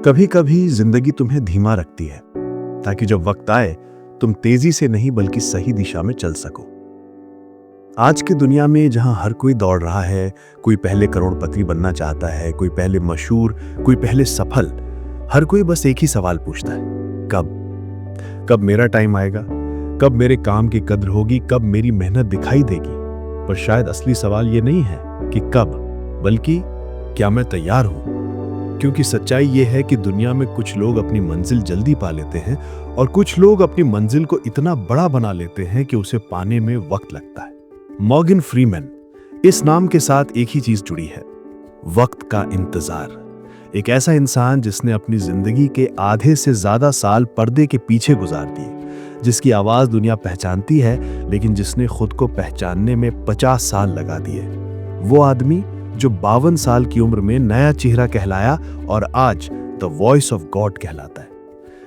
कभी कभी जिंदगी तुम्हें धीमा रखती है ताकि जब वक्त आए तुम तेजी से नहीं बल्कि सही दिशा में चल सको। आज की दुनिया में जहां हर कोई दौड़ रहा है, कोई पहले करोड़पति बनना चाहता है, कोई पहले मशहूर, कोई पहले सफल, हर कोई बस एक ही सवाल पूछता है, कब कब मेरा टाइम आएगा, कब मेरे काम की कद्र होगी, कब मेरी मेहनत दिखाई देगी। पर शायद असली सवाल ये नहीं है कि कब, बल्कि क्या मैं तैयार हूं। क्योंकि सच्चाई ये है कि दुनिया में कुछ लोग अपनी मंजिल जल्दी पा लेते हैं और कुछ लोग अपनी मंजिल को इतना बड़ा बना लेते हैं कि उसे पाने में वक्त लगता है। मॉर्गन फ्रीमैन, इस नाम के साथ एक ही चीज जुड़ी है, वक्त का इंतजार। एक ऐसा इंसान जिसने अपनी जिंदगी के आधे से ज्यादा साल पर्दे के पीछे गुजार दिए, जिसकी आवाज दुनिया पहचानती है लेकिन जिसने खुद को पहचानने में 50 साल लगा दिए। वो आदमी जो 52 साल की उम्र में नया चेहरा कहलाया और आज द वॉइस ऑफ गॉड कहलाता है।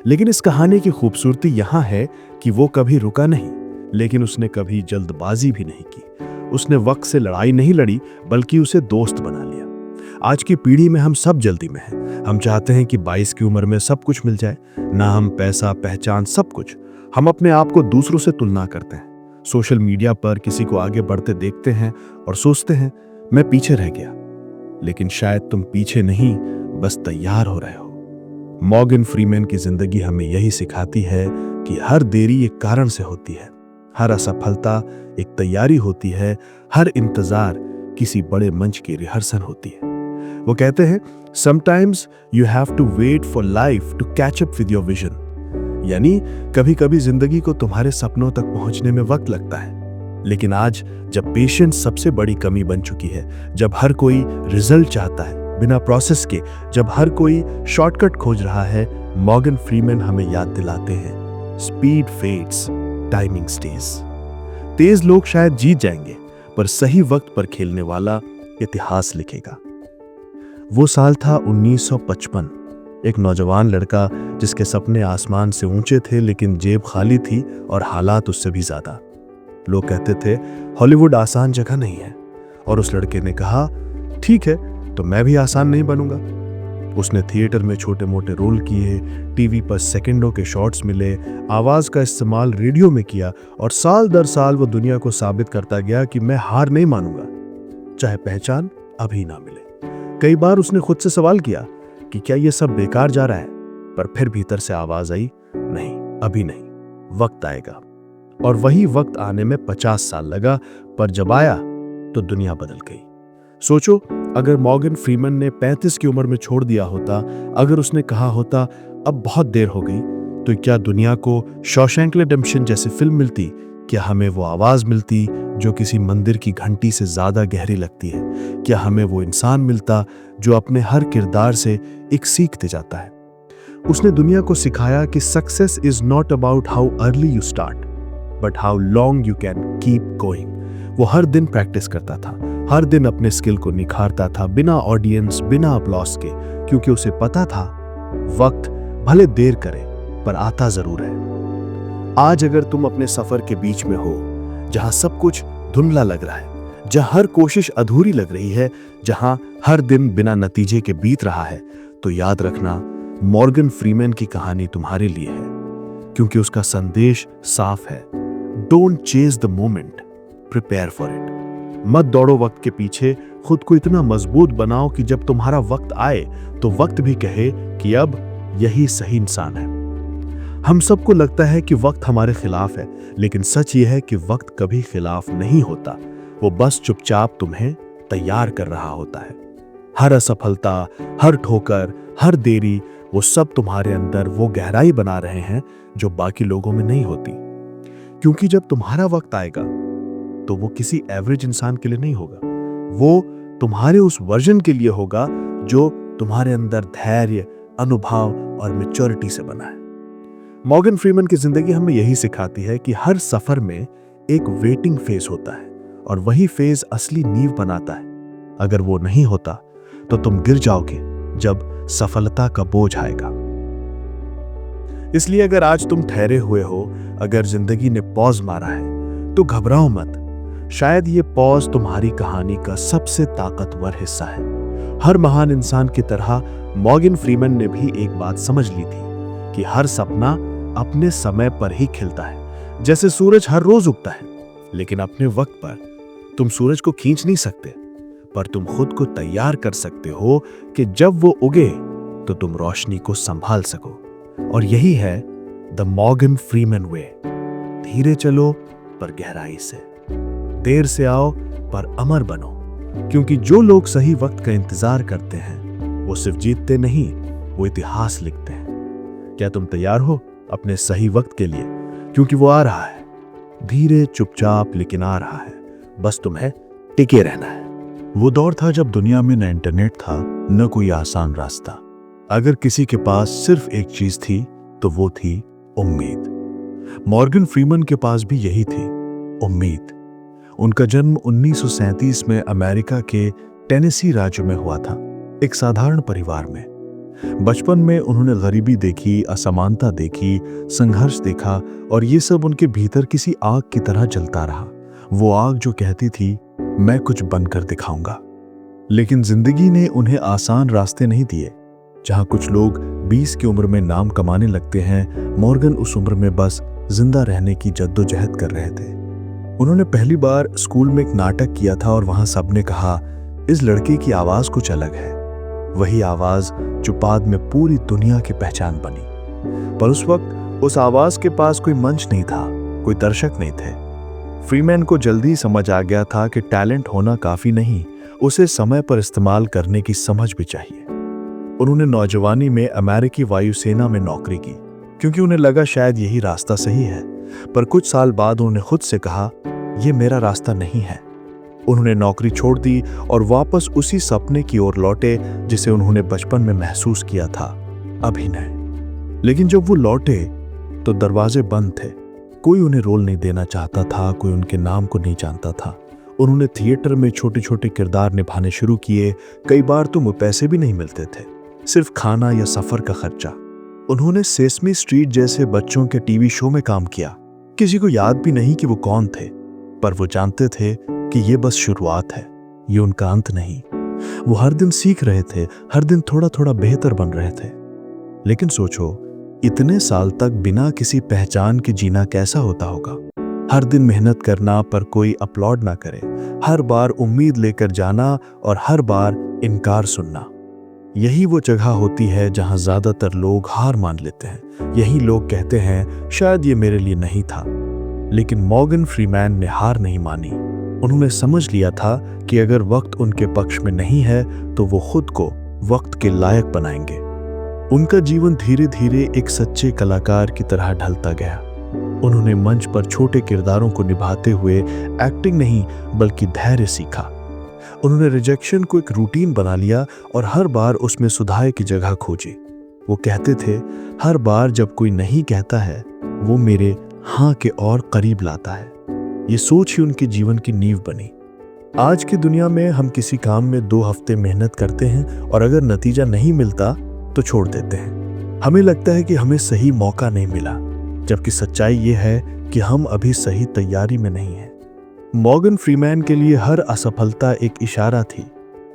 लेकिन इस कहानी की खूबसूरती यहां है कि वो कभी रुका नहीं, लेकिन उसने कभी जल्दबाजी भी नहीं की। उसने वक्त से लड़ाई नहीं लड़ी बल्कि उसे दोस्त बना लिया। आज की पीढ़ी में हम सब जल्दी में हैं। हम चाहते हैं कि 22 की उम्र में सब कुछ मिल जाए, नाम, पैसा, पहचान, सब कुछ। हम अपने आप को दूसरों से तुलना करते हैं। सोशल मीडिया पर किसी को आगे बढ़ते देखते हैं और सोचते हैं मैं पीछे रह गया। लेकिन शायद तुम पीछे नहीं, बस तैयार हो रहे हो। मॉर्गन फ्रीमैन की जिंदगी हमें यही सिखाती है कि हर देरी एक कारण से होती है, हर असफलता एक तैयारी होती है, हर इंतजार किसी बड़े मंच की रिहर्सल होती है। वो कहते हैं sometimes you have to wait for life to catch up with your vision. यानी कभी कभी जिंदगी को तुम्हारे सपनों तक पहुंचने में वक्त लगता है। लेकिन आज जब पेशेंस सबसे बड़ी कमी बन चुकी है, जब हर कोई रिजल्ट चाहता है बिना प्रोसेस के, जब हर कोई शॉर्टकट खोज रहा है, मॉर्गन फ्रीमैन हमें याद दिलाते हैं स्पीड फेड्स, टाइमिंग स्टेज। तेज लोग शायद जीत जाएंगे, पर सही वक्त पर खेलने वाला इतिहास लिखेगा। वो साल था 1955। एक नौजवान लड़का जिसके सपने आसमान से ऊंचे थे लेकिन जेब खाली थी और हालात उससे भी ज्यादा। लोग कहते थे हॉलीवुड आसान जगह नहीं है, और उस लड़के ने कहा ठीक है, तो मैं भी आसान नहीं बनूंगा। उसने थिएटर में छोटे मोटे रोल किए, टीवी पर सेकंडों के शॉट्स मिले, आवाज का इस्तेमाल रेडियो में किया, और साल दर साल वो दुनिया को साबित करता गया कि मैं हार नहीं मानूंगा, चाहे पहचान अभी ना मिले। कई बार उसने खुद से सवाल किया कि क्या ये सब बेकार जा रहा है, पर फिर भीतर से आवाज आई, नहीं, अभी नहीं, वक्त आएगा। और वही वक्त आने में 50 साल लगा, पर जब आया तो दुनिया बदल गई। सोचो, अगर मॉर्गन फ्रीमैन ने 35 की उम्र में छोड़ दिया होता, अगर उसने कहा होता अब बहुत देर हो गई, तो क्या दुनिया को शॉशैंक रिडेम्पशन जैसी फिल्म मिलती? क्या हमें वो आवाज मिलती जो किसी मंदिर की घंटी से ज्यादा गहरी लगती है? क्या हमें वो इंसान मिलता जो अपने हर किरदार से एक सीखते जाता है? उसने दुनिया को सिखाया कि success is not about how early you start, but how long you can keep going. वो हर दिन प्रैक्टिस करता था, हर दिन अपने स्किल को निखारता था, बिना ऑडियंस, बिना अपलॉस के, क्योंकि उसे पता था वक्त भले देर करे पर आता जरूर है। आज अगर तुम अपने सफर के बीच में हो, जहां सब कुछ धुंधला लग रहा है, जहां हर कोशिश अधूरी लग रही है, जहां हर दिन बिना नतीजे के बीत रहा है, तो याद रखना मॉर्गन फ्रीमैन की कहानी तुम्हारे लिए है, क्योंकि उसका संदेश साफ है, don't chase the moment, prepare for it. मत दौड़ो वक्त के पीछे, खुद को इतना मजबूत बनाओ कि जब तुम्हारा वक्त आए तो वक्त भी कहे कि अब यही सही इंसान है। हम सबको लगता है कि वक्त हमारे खिलाफ है, लेकिन सच ये है कि वक्त कभी खिलाफ नहीं होता। वो बस चुपचाप तुम्हें तैयार कर रहा होता है। हर असफलता, हर ठोकर, हर देरी, वो सब तुम्हारे अंदर वो गहराई बना रहे हैं जो बाकी लोगों में नहीं होती। क्योंकि जब तुम्हारा वक्त आएगा तो वो किसी एवरेज इंसान के लिए नहीं होगा, वो तुम्हारे उस वर्जन के लिए होगा जो तुम्हारे अंदर धैर्य, अनुभव और मैच्योरिटी से बना है। मॉर्गन फ्रीमैन की जिंदगी हमें यही सिखाती है कि हर सफर में एक वेटिंग फेज होता है, और वही फेज असली नींव बनाता है। अगर वो नहीं होता तो तुम गिर जाओगे जब सफलता का बोझ आएगा। इसलिए अगर आज तुम ठहरे हुए हो, अगर जिंदगी ने पॉज मारा है, तो घबराओ मत। शायद ये पॉज तुम्हारी कहानी का सबसे ताकतवर हिस्सा है। हर महान इंसान की तरह मॉर्गन फ्रीमैन ने भी एक बात समझ ली थी कि हर सपना अपने समय पर ही खिलता है। जैसे सूरज हर रोज उगता है, लेकिन अपने वक्त पर तुम सूरज को खींच नहीं सकते, पर तुम खुद को तैयार कर सकते हो कि जब वो उगे तो तुम रोशनी को संभाल सको। और यही है द मॉर्गन फ्रीमैन वे। धीरे चलो पर गहराई से, देर से आओ पर अमर बनो, क्योंकि जो लोग सही वक्त का इंतजार करते हैं वो सिर्फ जीतते नहीं, वो इतिहास लिखते हैं। क्या तुम तैयार हो अपने सही वक्त के लिए? क्योंकि वो आ रहा है, धीरे चुपचाप लेकिन आ रहा है। बस तुम्हें टिके रहना है। वो दौर था जब दुनिया में न इंटरनेट था, न कोई आसान रास्ता। अगर किसी के पास सिर्फ एक चीज थी तो वो थी उम्मीद। मॉर्गन फ्रीमैन के पास भी यही थी, उम्मीद। उनका जन्म 1937 में अमेरिका के टेनेसी राज्य में हुआ था, एक साधारण परिवार में। बचपन में उन्होंने गरीबी देखी, असमानता देखी, संघर्ष देखा, और ये सब उनके भीतर किसी आग की तरह जलता रहा। वो आग जो कहती थी, मैं कुछ बनकर दिखाऊंगा। लेकिन जिंदगी ने उन्हें आसान रास्ते नहीं दिए। जहां कुछ लोग 20 की उम्र में नाम कमाने लगते हैं, मॉर्गन उस उम्र में बस जिंदा रहने की जद्दोजहद कर रहे थे। उन्होंने पहली बार स्कूल में एक नाटक किया था और वहां सबने कहा, इस लड़के की आवाज कुछ अलग है। वही आवाज जो बाद में पूरी दुनिया की पहचान बनी। पर उस वक्त उस आवाज के पास कोई मंच नहीं था, कोई दर्शक नहीं थे। फ्रीमैन को जल्दी समझ आ गया था कि टैलेंट होना काफी नहीं, उसे समय पर इस्तेमाल करने की समझ भी चाहिए। उन्होंने नौजवानी में अमेरिकी वायुसेना में नौकरी की, क्योंकि उन्हें लगा शायद यही रास्ता सही है। पर कुछ साल बाद उन्होंने खुद से कहा, यह मेरा रास्ता नहीं है। उन्होंने नौकरी छोड़ दी और वापस उसी सपने की ओर लौटे जिसे उन्होंने बचपन में महसूस किया था, अभिनय। लेकिन जब वो लौटे तो दरवाजे बंद थे। कोई उन्हें रोल नहीं देना चाहता था, कोई उनके नाम को नहीं जानता था। उन्होंने थिएटर में छोटे छोटे किरदार निभाने शुरू किए। कई बार तो पैसे भी नहीं मिलते थे, सिर्फ खाना या सफर का खर्चा। उन्होंने सेसमी स्ट्रीट जैसे बच्चों के टीवी शो में काम किया। किसी को याद भी नहीं कि वो कौन थे, पर वो जानते थे कि ये बस शुरुआत है, ये उनका अंत नहीं। वो हर दिन सीख रहे थे, हर दिन थोड़ा थोड़ा बेहतर बन रहे थे। लेकिन सोचो, इतने साल तक बिना किसी पहचान के जीना कैसा होता होगा। हर दिन मेहनत करना पर कोई अपलॉड ना करे, हर बार उम्मीद लेकर जाना और हर बार इनकार सुनना। यही वो जगह होती है जहां ज्यादातर लोग हार मान लेते हैं। यही लोग कहते हैं, शायद ये मेरे लिए नहीं था। लेकिन मॉर्गन फ्रीमैन ने हार नहीं मानी। उन्होंने समझ लिया था कि अगर वक्त उनके पक्ष में नहीं है तो वो खुद को वक्त के लायक बनाएंगे। उनका जीवन धीरे धीरे एक सच्चे कलाकार की तरह ढलता गया। उन्होंने मंच पर छोटे किरदारों को निभाते हुए एक्टिंग नहीं बल्कि धैर्य सीखा। उन्होंने रिजेक्शन को एक रूटीन बना लिया और हर बार उसमें सुधार की जगह खोजी। वो कहते थे, हर बार जब कोई नहीं कहता है वो मेरे हाँ के और करीब लाता है। ये सोच ही उनके जीवन की नींव बनी। आज की दुनिया में हम किसी काम में 2 हफ्ते मेहनत करते हैं और अगर नतीजा नहीं मिलता तो छोड़ देते हैं। हमें लगता है कि हमें सही मौका नहीं मिला, जबकि सच्चाई ये है कि हम अभी सही तैयारी में नहीं हैं। मॉर्गन फ्रीमैन के लिए हर असफलता एक इशारा थी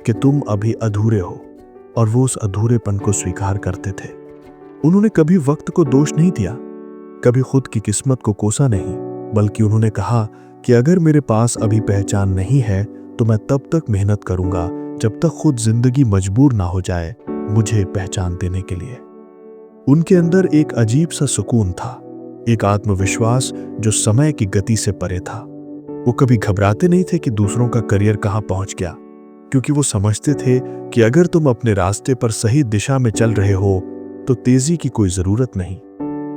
कि तुम अभी अधूरे हो, और वो उस अधूरेपन को स्वीकार करते थे। उन्होंने कभी वक्त को दोष नहीं दिया, कभी खुद की किस्मत को कोसा नहीं, बल्कि उन्होंने कहा कि अगर मेरे पास अभी पहचान नहीं है तो मैं तब तक मेहनत करूंगा जब तक खुद जिंदगी मजबूर ना हो जाए मुझे पहचान देने के लिए। उनके अंदर एक अजीब सा सुकून था, एक आत्मविश्वास जो समय की गति से परे था। वो कभी घबराते नहीं थे कि दूसरों का करियर कहां पहुंच गया, क्योंकि वो समझते थे कि अगर तुम अपने रास्ते पर सही दिशा में चल रहे हो तो तेजी की कोई जरूरत नहीं।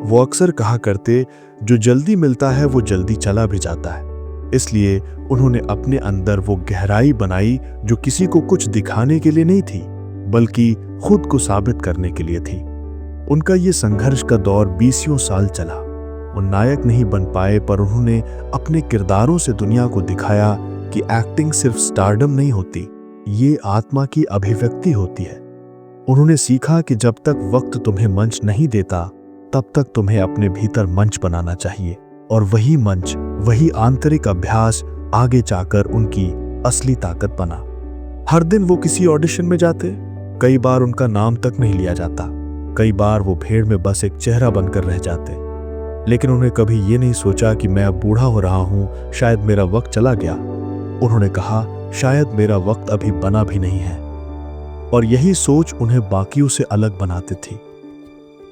वो अक्सर कहा करते, जो जल्दी मिलता है वो जल्दी चला भी जाता है। इसलिए उन्होंने अपने अंदर वो गहराई बनाई जो किसी को कुछ दिखाने के लिए नहीं थी, बल्कि खुद को साबित करने के लिए थी। उनका ये संघर्ष का दौर 20 साल चला। वो नायक नहीं बन पाए, पर उन्होंने अपने किरदारों से दुनिया को दिखाया कि एक्टिंग सिर्फ स्टारडम नहीं होती, ये आत्मा की अभिव्यक्ति होती है। उन्होंने सीखा कि जब तक वक्त तुम्हें मंच नहीं देता तब तक तुम्हें अपने भीतर मंच बनाना चाहिए, और वही मंच, वही आंतरिक अभ्यास आगे जाकर उनकी असली ताकत बना। हर दिन वो किसी ऑडिशन में जाते, कई बार उनका नाम तक नहीं लिया जाता, कई बार वो भीड़ में बस एक चेहरा बनकर रह जाते। लेकिन उन्होंने कभी ये नहीं सोचा कि मैं अब बूढ़ा हो रहा हूं, शायद मेरा वक्त चला गया। उन्होंने कहा, शायद मेरा वक्त अभी बना भी नहीं है। और यही सोच उन्हें बाकियों से अलग बनाती थी।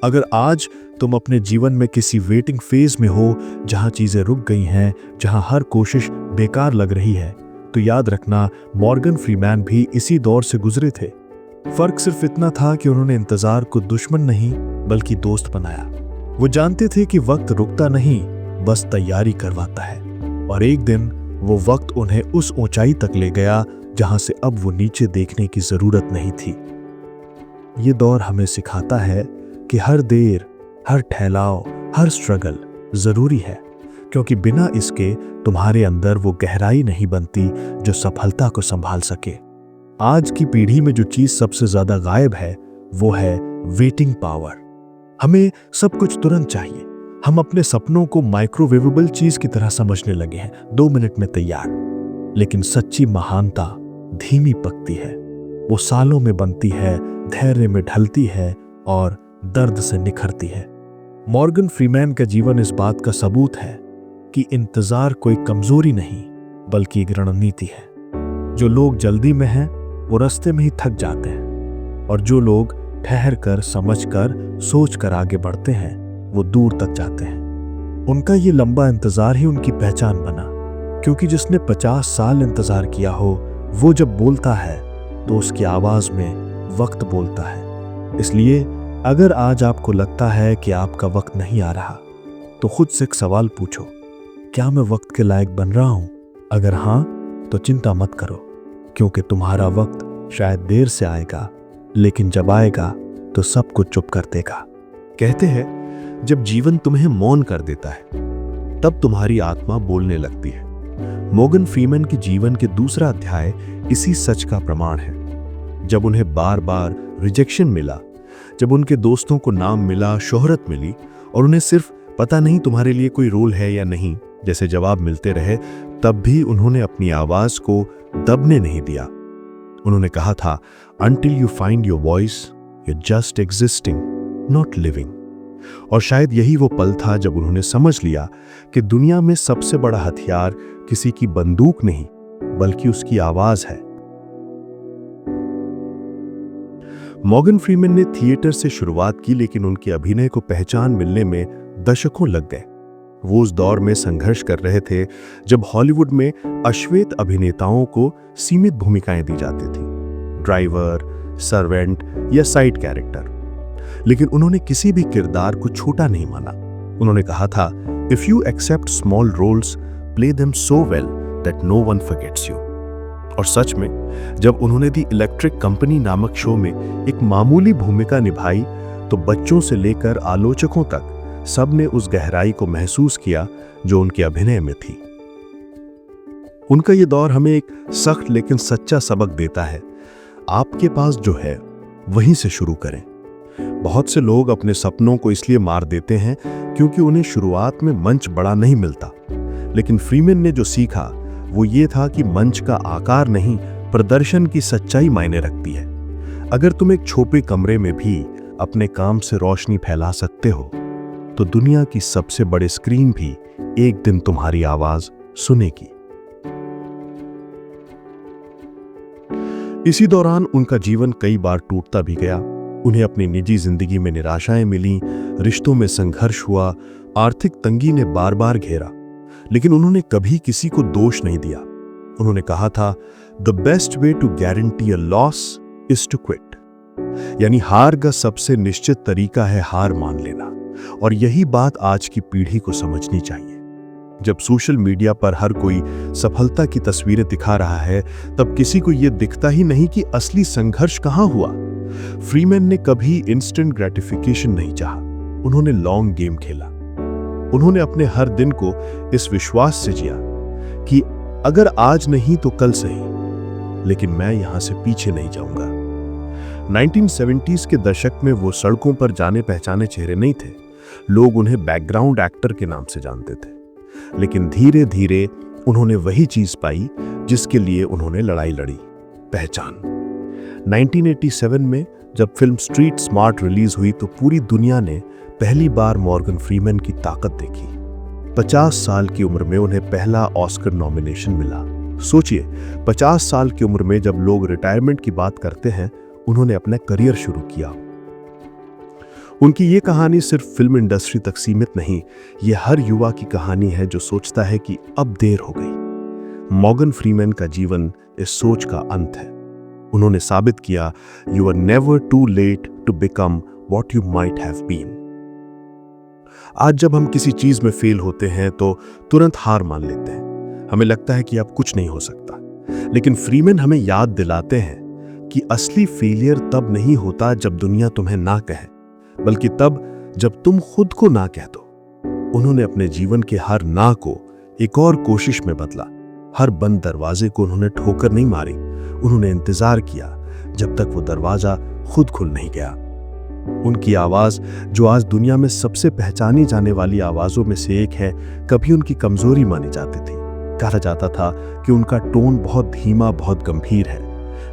अगर आज तुम अपने जीवन में किसी वेटिंग फेज में हो, जहां चीजें रुक गई हैं, जहां हर कोशिश बेकार लग रही है, तो याद रखना, मॉर्गन फ्रीमैन भी इसी दौर से गुजरे थे। फर्क सिर्फ इतना था कि उन्होंने इंतजार को दुश्मन नहीं बल्कि दोस्त बनाया। वो जानते थे कि वक्त रुकता नहीं, बस तैयारी करवाता है। और एक दिन वो वक्त उन्हें उस ऊंचाई तक ले गया जहां से अब वो नीचे देखने की जरूरत नहीं थी। ये दौर हमें सिखाता है कि हर देर, हर ठहराव, हर स्ट्रगल जरूरी है, क्योंकि बिना इसके तुम्हारे अंदर वो गहराई नहीं बनती जो सफलता को संभाल सके। आज की पीढ़ी में जो चीज सबसे ज्यादा गायब है वो है वेटिंग पावर। हमें सब कुछ तुरंत चाहिए। हम अपने सपनों को माइक्रोवेवेबल चीज की तरह समझने लगे हैं, 2 मिनट में तैयार। लेकिन सच्ची महानता धीमी पकती है, वो सालों में बनती है, धैर्य में ढलती है और दर्द से निखरती है। मॉर्गन फ्रीमैन का जीवन इस बात का सबूत है कि इंतजार कोई कमजोरी नहीं बल्कि एक रणनीति है। जो लोग जल्दी में हैं वो रास्ते में ही थक जाते हैं, और जो लोग ठहर कर, समझ कर, सोच कर आगे बढ़ते हैं वो दूर तक जाते हैं। उनका ये लंबा इंतजार ही उनकी पहचान बना, क्योंकि जिसने 50 साल इंतजार किया हो वो जब बोलता है तो उसकी आवाज में वक्त बोलता है। इसलिए अगर आज आपको लगता है कि आपका वक्त नहीं आ रहा, तो खुद से एक सवाल पूछो, क्या मैं वक्त के लायक बन रहा हूं? अगर हां, तो चिंता मत करो, क्योंकि तुम्हारा वक्त शायद देर से आएगा, लेकिन जब आएगा तो सब कुछ चुप कर देगा। कहते हैं, जब जीवन तुम्हें मौन कर देता है तब तुम्हारी आत्मा बोलने लगती है। मॉर्गन फ्रीमैन के जीवन के दूसरा अध्याय इसी सच का प्रमाण है। जब उन्हें बार बार रिजेक्शन मिला, जब उनके दोस्तों को नाम मिला, शोहरत मिली, और उन्हें सिर्फ पता नहीं तुम्हारे लिए कोई रोल है या नहीं जैसे जवाब मिलते रहे, तब भी उन्होंने अपनी आवाज को दबने नहीं दिया। उन्होंने कहा था, Until you find your voice, you're just existing, not living। और शायद यही वो पल था जब उन्होंने समझ लिया कि दुनिया में सबसे बड़ा हथियार किसी की बंदूक नहीं बल्कि उसकी आवाज है। मॉर्गन फ्रीमैन ने थिएटर से शुरुआत की, लेकिन उनके अभिनय को पहचान मिलने में दशकों लग गए। वो उस दौर में संघर्ष कर रहे थे जब हॉलीवुड में अश्वेत अभिनेताओं को सीमित भूमिकाएं दी जाती थी, ड्राइवर, सर्वेंट या साइड कैरेक्टर। लेकिन उन्होंने किसी भी किरदार को छोटा नहीं माना। उन्होंने कहा था, if you accept small roles, play them so well that no one forgets you. और सच में जब उन्होंने दी इलेक्ट्रिक कंपनी नामक शो में एक मामूली भूमिका निभाई, तो बच्चों से लेकर आलोचकों तक सबने उस गहराई को महसूस किया जो उनके अभिनय में थी। उनका यह दौर हमें एक सख्त लेकिन सच्चा सबक देता है, आपके पास जो है वहीं से शुरू करें। बहुत से लोग अपने सपनों को इसलिए मार देते हैं क्योंकि उन्हें शुरुआत में मंच बड़ा नहीं मिलता। लेकिन फ्रीमैन ने जो सीखा वो ये था कि मंच का आकार नहीं, प्रदर्शन की सच्चाई मायने रखती है। अगर तुम एक छोटे कमरे में भी अपने काम से रोशनी फैला सकते हो, तो दुनिया की सबसे बड़ी स्क्रीन भी एक दिन तुम्हारी आवाज सुनेगी। इसी दौरान उनका जीवन कई बार टूटता भी गया। उन्हें अपनी निजी जिंदगी में निराशाएं मिली, रिश्तों में संघर्ष हुआ, आर्थिक तंगी ने बार बार घेरा, लेकिन उन्होंने कभी किसी को दोष नहीं दिया। उन्होंने कहा था, the best way to guarantee a loss is to quit. यानी हार का सबसे निश्चित तरीका है हार मान लेना। और यही बात आज की पीढ़ी को समझनी चाहिए। जब सोशल मीडिया पर हर कोई सफलता की तस्वीरें दिखा रहा है, तब किसी को यह दिखता ही नहीं कि असली संघर्ष कहां हुआ। फ्रीमैन ने कभी इंस्टेंट ग्रेटिफिकेशन नहीं चाहा, उन्होंने लॉन्ग गेम खेला। उन्होंने अपने हर दिन को इस विश्वास से जिया कि अगर आज नहीं तो कल सही, लेकिन मैं यहां से पीछे नहीं जाऊंगा। 1970s के दशक में वो सड़कों पर जाने पहचाने चेहरे नहीं थे। लोग उन्हें बैकग्राउंड एक्टर के नाम से जानते थे। लेकिन धीरे धीरे उन्होंने वही चीज पाई जिसके लिए उन्होंने लड़ाई लड़ी, पहचान। 1987 में जब फिल्म स्ट्रीट स्मार्ट रिलीज हुई तो पूरी दुनिया ने पहली बार मॉर्गन फ्रीमैन की ताकत देखी। 50 साल की उम्र में उन्हें पहला ऑस्कर नॉमिनेशन मिला। सोचिए, 50 साल की उम्र में जब लोग रिटायरमेंट की बात करते हैं, उन्होंने अपना करियर शुरू किया। उनकी ये कहानी सिर्फ फिल्म इंडस्ट्री तक सीमित नहीं, ये हर युवा की कहानी है जो सोचता है कि अब देर हो गई। मॉर्गन फ्रीमैन का जीवन इस सोच का अंत है। उन्होंने साबित किया, you are never too late to become what you might have been. आज जब हम किसी चीज में फेल होते हैं तो तुरंत हार मान लेते हैं। हमें लगता है कि अब कुछ नहीं हो सकता, लेकिन फ्रीमैन हमें याद दिलाते हैं कि असली फेलियर तब नहीं होता जब दुनिया तुम्हें ना कहे, बल्कि तब जब तुम खुद को ना कह दो। उन्होंने अपने जीवन के हर ना को एक और कोशिश में बदला। हर बंद दरवाजे को उन्होंने ठोकर नहीं मारी, उन्होंने इंतजार किया जब तक वो दरवाजा खुद खुल नहीं गया। उनकी आवाज, जो आज दुनिया में सबसे पहचानी जाने वाली आवाजों में से एक है, कभी उनकी कमजोरी मानी जाती थी। कहा जाता था कि उनका टोन बहुत धीमा, बहुत गंभीर है,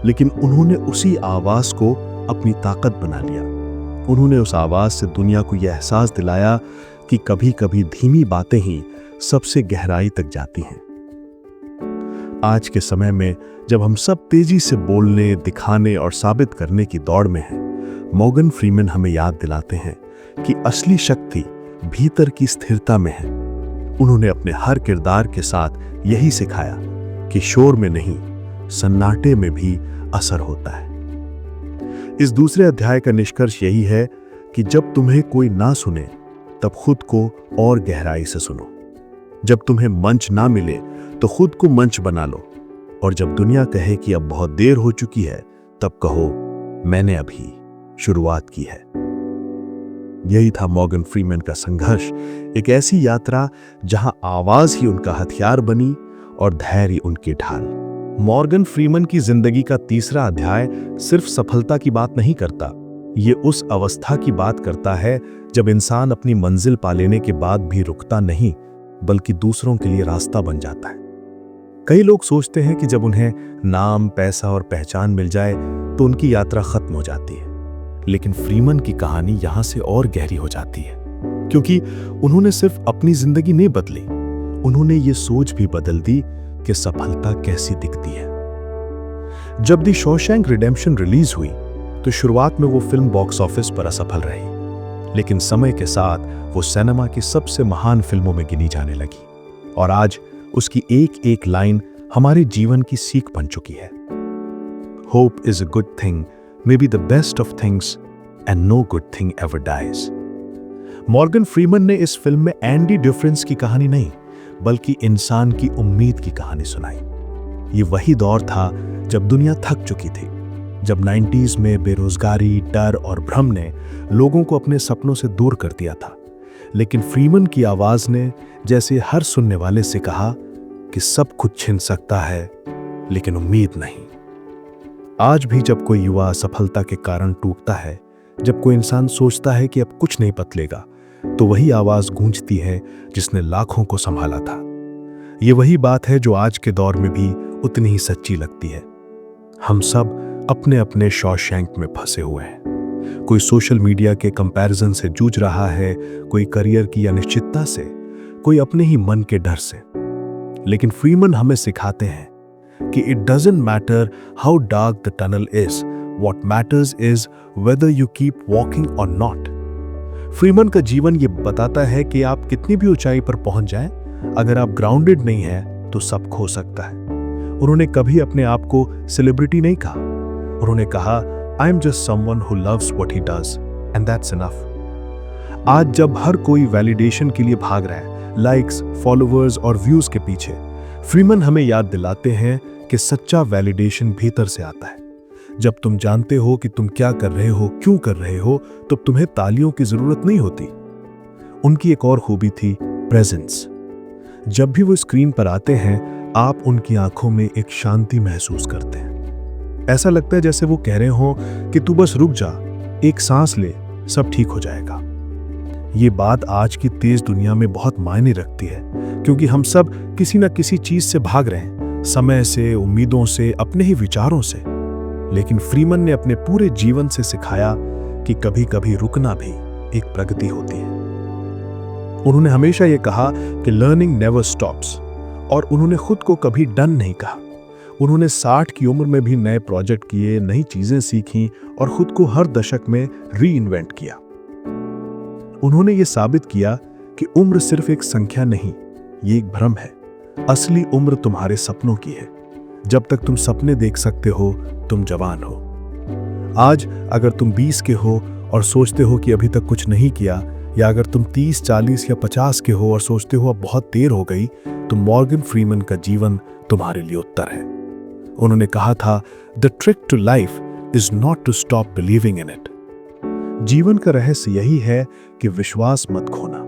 लेकिन उन्होंने उसी आवाज को अपनी ताकत बना लिया। उन्होंने उस आवाज से दुनिया को यह एहसास दिलाया कि कभी कभी धीमी बातें ही सबसे गहराई तक जाती हैं। आज के समय में जब हम सब तेजी से बोलने, दिखाने और साबित करने की दौड़ में हैं, मॉर्गन फ्रीमैन हमें याद दिलाते हैं कि असली शक्ति भीतर की स्थिरता में है। उन्होंने अपने हर किरदार के साथ यही सिखाया कि शोर में नहीं, सन्नाटे में भी असर होता है। इस दूसरे अध्याय का निष्कर्ष यही है कि जब तुम्हें कोई ना सुने, तब खुद को और गहराई से सुनो। जब तुम्हें मंच ना मिले तो खुद को मंच बना लो, और जब दुनिया कहे कि अब बहुत देर हो चुकी है, तब कहो, मैंने अभी शुरुआत की है। यही था मॉर्गन फ्रीमैन का संघर्ष, एक ऐसी यात्रा जहां आवाज ही उनका हथियार बनी और धैर्य उनकी ढाल। मॉर्गन फ्रीमैन की जिंदगी का तीसरा अध्याय सिर्फ सफलता की बात नहीं करता, ये उस अवस्था की बात करता है जब इंसान अपनी मंजिल पा लेने के बाद भी रुकता नहीं, बल्कि दूसरों के लिए रास्ता बन जाता है। कई लोग सोचते हैं कि जब उन्हें नाम, पैसा और पहचान मिल जाए तो उनकी यात्रा खत्म हो जाती है, लेकिन फ्रीमैन की कहानी यहां से और गहरी हो जाती है, क्योंकि उन्होंने सिर्फ अपनी जिंदगी नहीं बदली, उन्होंने ये सोच भी बदल दी कि सफलता कैसी दिखती है। जब द शॉशैंक रिडेम्पशन रिलीज हुई तो शुरुआत में वो फिल्म बॉक्स ऑफिस पर असफल रही, लेकिन समय के साथ वो सिनेमा की सबसे महान फिल्मों में गिनी जाने लगी, और आज उसकी एक एक लाइन हमारे जीवन की सीख बन चुकी है। Hope is a good thing, maybe the best of things, and no good thing ever dies. Morgan Freeman ने इस फिल्म में एंडी ड्यूफ्रेंस की कहानी नहीं, बल्कि इंसान की उम्मीद की कहानी सुनाई। ये वही दौर था जब दुनिया थक चुकी थी, जब 90s में बेरोजगारी, डर और भ्रम ने लोगों को अपने सपनों से दूर कर दिया था। लेकिन फ्रीमैन की आवाज ने जैसे हर सुनने वाले से कहा कि सब कुछ छिन सकता है, लेकिन उम्मीद नहीं। आज भी जब कोई युवा असफलता के कारण टूटता है, जब कोई इंसान सोचता है कि अब कुछ नहीं बदलेगा, तो वही आवाज गूंजती है जिसने लाखों को संभाला था। ये वही बात है जो आज के दौर में भी उतनी ही सच्ची लगती है। हम सब अपने अपने शॉशैंक में फंसे हुए हैं। कोई सोशल मीडिया के कंपैरिजन से जूझ रहा है, कोई करियर की अनिश्चितता से, कोई अपने ही मन के डर से। लेकिन फ्रीमैन हमें सिखाते हैं कि it doesn't matter how dark the tunnel is, what matters is whether you keep walking और नॉट। फ्रीमैन का जीवन ये बताता है कि आप कितनी भी ऊंचाई पर पहुंच जाएं, अगर आप ग्राउंडेड नहीं हैं तो सब खो सकता है। उन्होंने कभी अपने आप को सेलिब्रिटी नहीं कहा, उन्होंने कहा, I am just someone who loves what he does and that's enough. आज जब हर कोई वैलिडेशन के लिए भाग रहा है, लाइक्स, फॉलोअर्स और व्यूज के पीछे, फ्रीमैन हमें याद दिलाते हैं कि सच्चा वैलिडेशन भीतर से आता है। जब तुम जानते हो कि तुम क्या कर रहे हो, क्यों कर रहे हो, तो तुम्हें तालियों की जरूरत नहीं होती। उनकी एक और खूबी थी प्रेजेंस। जब भी वो स्क्रीन पर आते हैं, आप उनकी आंखों में एक शांति महसूस करते हैं। ऐसा लगता है जैसे वो कह रहे हो कि तू बस रुक जा, एक सांस ले, सब ठीक हो जाएगा। ये बात आज की तेज दुनिया में बहुत मायने रखती है, क्योंकि हम सब किसी न किसी चीज से भाग रहे हैं, समय से, उम्मीदों से, अपने ही विचारों से। लेकिन फ्रीमन ने अपने पूरे जीवन से सिखाया कि कभी कभी रुकना भी एक प्रगति होती है। उन्होंने हमेशा यह कहा कि लर्निंग नेवर स्टॉप्स, और उन्होंने खुद को कभी डन नहीं कहा। उन्होंने 60 की उम्र में भी नए प्रोजेक्ट किए, नई चीजें सीखी और खुद को हर दशक में री इन्वेंट किया। उन्होंने ये साबित किया कि उम्र सिर्फ एक संख्या नहीं, ये एक भ्रम है। असली उम्र तुम्हारे सपनों की है। जब तक तुम सपने देख सकते हो, तुम जवान हो। आज अगर तुम 20 के हो और सोचते हो कि अभी तक कुछ नहीं किया, या अगर तुम 30, 40 या 50 के हो और सोचते हो अब बहुत देर हो गई, तो मॉर्गन फ्रीमन का जीवन तुम्हारे लिए उत्तर है। उन्होंने कहा था, the trick to life is not to stop believing in it. जीवन का रहस्य यही है कि विश्वास मत खोना।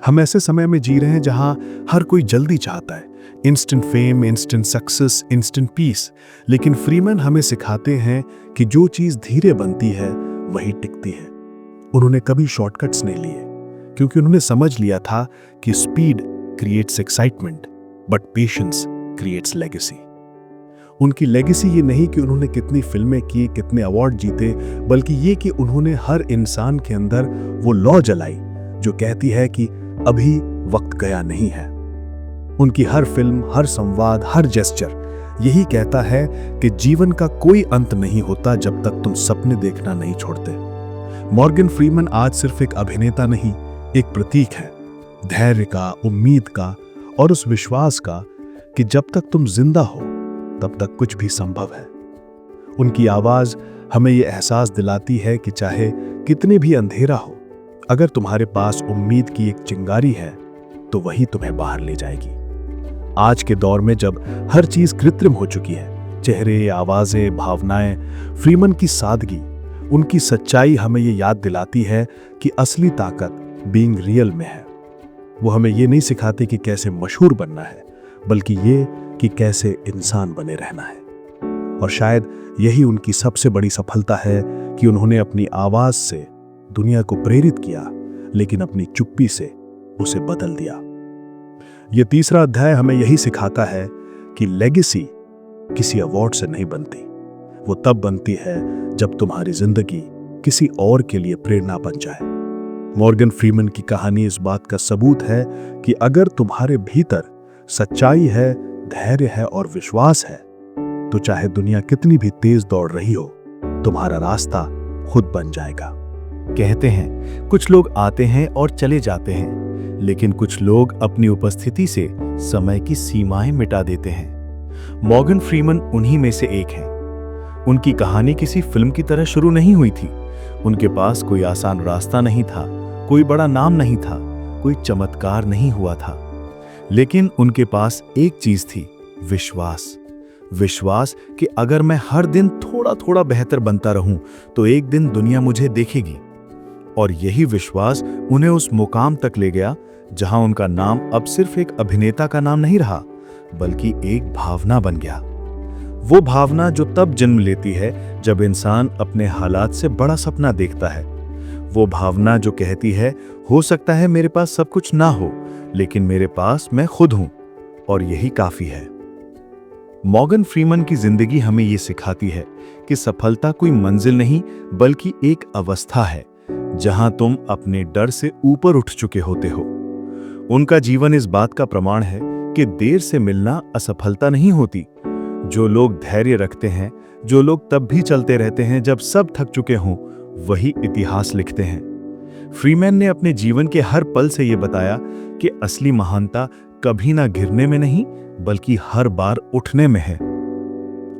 हम ऐसे समय में जी रहे हैं जहां हर कोई जल्दी चाहता है, instant fame, instant success, instant peace. लेकिन फ्रीमन हमें सिखाते हैं कि जो चीज धीरे बनती है वही टिकती है। उन्होंने कभी शॉर्टकट्स नहीं लिए, क्योंकि उन्होंने समझ लिया था कि speed creates excitement but patience creates legacy. उनकी लेगेसी ये नहीं कि उन्होंने कितनी फिल्में की, कितने अवार्ड जीते, बल्कि ये कि उन्होंने हर इंसान के अंदर वो लॉ जलाई जो कहती है कि अभी वक्त गया नहीं है। उनकी हर फिल्म, हर संवाद, हर जेस्चर यही कहता है कि जीवन का कोई अंत नहीं होता जब तक तुम सपने देखना नहीं छोड़ते। मॉर्गन फ्रीमन आज सिर्फ एक अभिनेता नहीं, एक प्रतीक है धैर्य का, उम्मीद का और उस विश्वास का कि जब तक तुम जिंदा हो तब तक कुछ भी संभव है। उनकी आवाज हमें यह एहसास दिलाती है कि चाहे कितने भी अंधेरा हो, अगर तुम्हारे पास उम्मीद की एक चिंगारी है तो वही तुम्हें बाहर ले जाएगी। आज के दौर में जब हर चीज कृत्रिम हो चुकी है, चेहरे, आवाजें, भावनाएं, फ्रीमन की सादगी, उनकी सच्चाई हमें ये याद दिलाती है कि असली ताकत बीइंग रियल में है। वो हमें ये नहीं सिखाते कि कैसे मशहूर बनना है, बल्कि ये कि कैसे इंसान बने रहना है। और शायद यही उनकी सबसे बड़ी सफलता है कि उन्होंने अपनी आवाज से दुनिया को प्रेरित किया, लेकिन अपनी चुप्पी से उसे बदल दिया। ये तीसरा अध्याय हमें यही सिखाता है कि लेगेसी किसी अवार्ड से नहीं बनती, वो तब बनती है जब तुम्हारी जिंदगी किसी और के लिए प्रेरणा बन जाए। मॉर्गन फ्रीमन की कहानी इस बात का सबूत है कि अगर तुम्हारे भीतर सच्चाई है, धैर्य है और विश्वास है, तो चाहे दुनिया कितनी भी तेज दौड़ रही हो, तुम्हारा रास्ता खुद बन जाएगा। कहते हैं कुछ लोग आते हैं और चले जाते हैं, लेकिन कुछ लोग अपनी उपस्थिति से समय की सीमाएं मिटा देते हैं। मॉर्गन फ्रीमन उन्हीं में से एक हैं। उनकी कहानी किसी फिल्म की तरह शुरू नहीं हुई थी। उनके पास कोई आसान रास्ता नहीं था, कोई बड़ा नाम नहीं था, कोई चमत्कार नहीं हुआ था, लेकिन उनके पास एक चीज थी, विश्वास। विश्वास कि अगर मैं हर दिन थोड़ा थोड़ा बेहतर बनता रहूं तो एक दिन दुनिया मुझे देखेगी। और यही विश्वास उन्हें उस मुकाम तक ले गया जहां उनका नाम अब सिर्फ एक अभिनेता का नाम नहीं रहा, बल्कि एक भावना बन गया। वो भावना जो तब जन्म लेती है जब इंसान अपने हालात से बड़ा सपना देखता है। वो भावना जो कहती है, हो सकता है मेरे पास सब कुछ ना हो, लेकिन मेरे पास मैं खुद हूं और यही काफी है। मॉर्गन फ्रीमन की जिंदगी हमें ये सिखाती है कि सफलता कोई मंजिल नहीं, बल्कि एक अवस्था है जहां तुम अपने डर से ऊपर उठ चुके होते हो। उनका जीवन इस बात का प्रमाण है कि देर से मिलना असफलता नहीं होती। जो लोग धैर्य रखते हैं, जो लोग तब भी चलते रहते हैं जब सब थक चुके हों, वही इतिहास लिखते हैं। फ्रीमैन ने अपने जीवन के हर पल से यह बताया कि असली महानता कभी ना गिरने में नहीं, बल्कि हर बार उठने में है।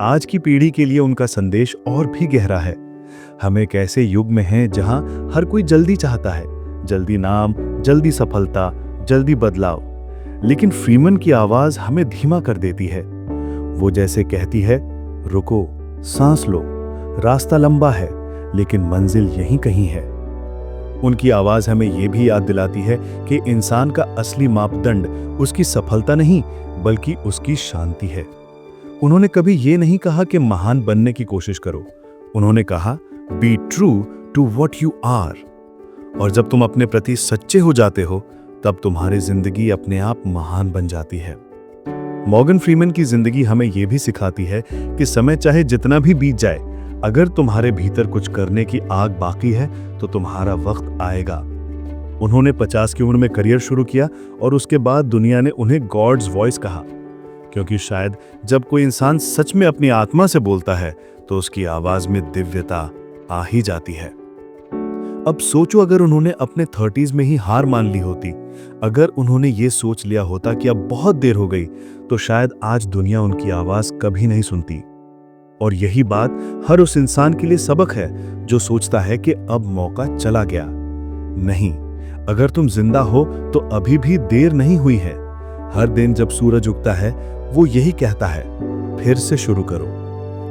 आज की पीढ़ी के लिए उनका संदेश और भी गहरा है। हम एक ऐसे युग में हैं जहां हर कोई जल्दी चाहता है, जल्दी नाम, जल्दी सफलता, जल्दी बदलाव। लेकिन फ्रीमन की आवाज हमें धीमा कर देती है। वो जैसे कहती है, रुको, सांस लो, रास्ता लंबा है लेकिन मंजिल यहीं कहीं है। उनकी आवाज हमें यह भी याद दिलाती है कि इंसान का असली मापदंड उसकी सफलता नहीं, बल्कि उसकी शांति है। उन्होंने कभी यह नहीं कहा कि महान बनने की कोशिश करो। उन्होंने कहा, be true to what you are. और जब तुम अपने प्रति सच्चे हो जाते हो, तब तुम्हारी जिंदगी अपने आप महान बन जाती है। मॉर्गन फ्रीमन की जिंदगी हमें यह भी सिखाती है कि समय चाहे जितना भी बीत जाए, अगर तुम्हारे भीतर कुछ करने की आग बाकी है तो तुम्हारा वक्त आएगा। उन्होंने 50 की उम्र में करियर शुरू किया और उसके बाद दुनिया ने उन्हें गॉड्स वॉइस कहा, क्योंकि शायद जब कोई इंसान सच में अपनी आत्मा से बोलता है तो उसकी आवाज में दिव्यता आ ही जाती है। अब सोचो, अगर उन्होंने अपने 30s में ही हार मान ली होती, अगर उन्होंने ये सोच लिया होता कि अब बहुत देर हो गई, तो शायद आज दुनिया उनकी आवाज कभी नहीं सुनती। और यही बात हर उस इंसान के लिए सबक है जो सोचता है कि अब मौका चला गया। नहीं, अगर तुम जिंदा हो तो अभी भी देर नहीं हुई है। हर दिन जब सूरज उगता है वो यही कहता है, फिर से शुरू करो।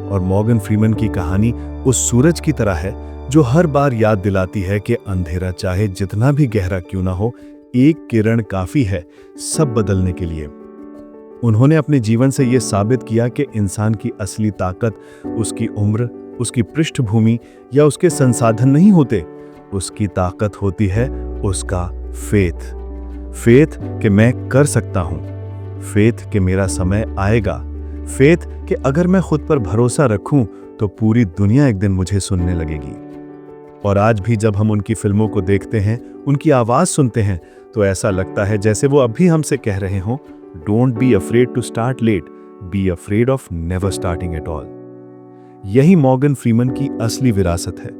और मॉर्गन फ्रीमन की कहानी उस सूरज की तरह है जो हर बार याद दिलाती है कि अंधेरा चाहे जितना भी गहरा क्यों ना हो, एक किरण काफी है सब बदलने के लिए। उन्होंने अपने जीवन से यह साबित किया कि इंसान की असली ताकत उसकी उम्र, उसकी पृष्ठभूमि या उसके संसाधन नहीं होते। उसकी ताकत होती है उसका फेथ कि मैं कर सकता हूं, फेथ कि मेरा समय आएगा, फेथ कि अगर मैं खुद पर भरोसा रखूं तो पूरी दुनिया एक दिन मुझे सुनने लगेगी। और आज भी जब हम उनकी फिल्मों को देखते हैं, उनकी आवाज सुनते हैं, तो ऐसा लगता है जैसे वो अभी हमसे कह रहे हों, don't be afraid to start late, be afraid of never starting at all. यही मॉर्गन फ्रीमन की असली विरासत है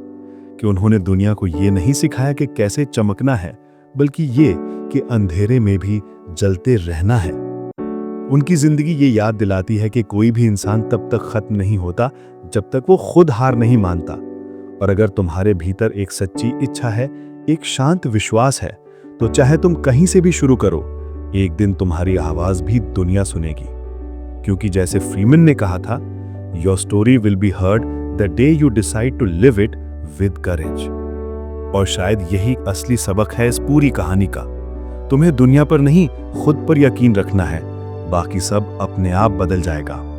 कि उन्होंने दुनिया को ये नहीं सिखाया कि कैसे चमकना है, बल्कि ये कि अंधेरे में भी जलते रहना है। उनकी जिंदगी ये याद दिलाती है कि कोई भी इंसान तब तक खत्म नहीं होता जब तक वो खुद हार नहीं मानता। और अगर तुम्हारे भीतर एक सच्ची इच्छा है, एक शांत विश्वास है, तो चाहे तुम कहीं से भी शुरू करो, एक दिन तुम्हारी आवाज भी दुनिया सुनेगी। क्योंकि जैसे फ्रीमन ने कहा था, your story will be heard the day you decide to live it with courage. और शायद यही असली सबक है इस पूरी कहानी का। तुम्हें दुनिया पर नहीं, खुद पर यकीन रखना है, बाकी सब अपने आप बदल जाएगा।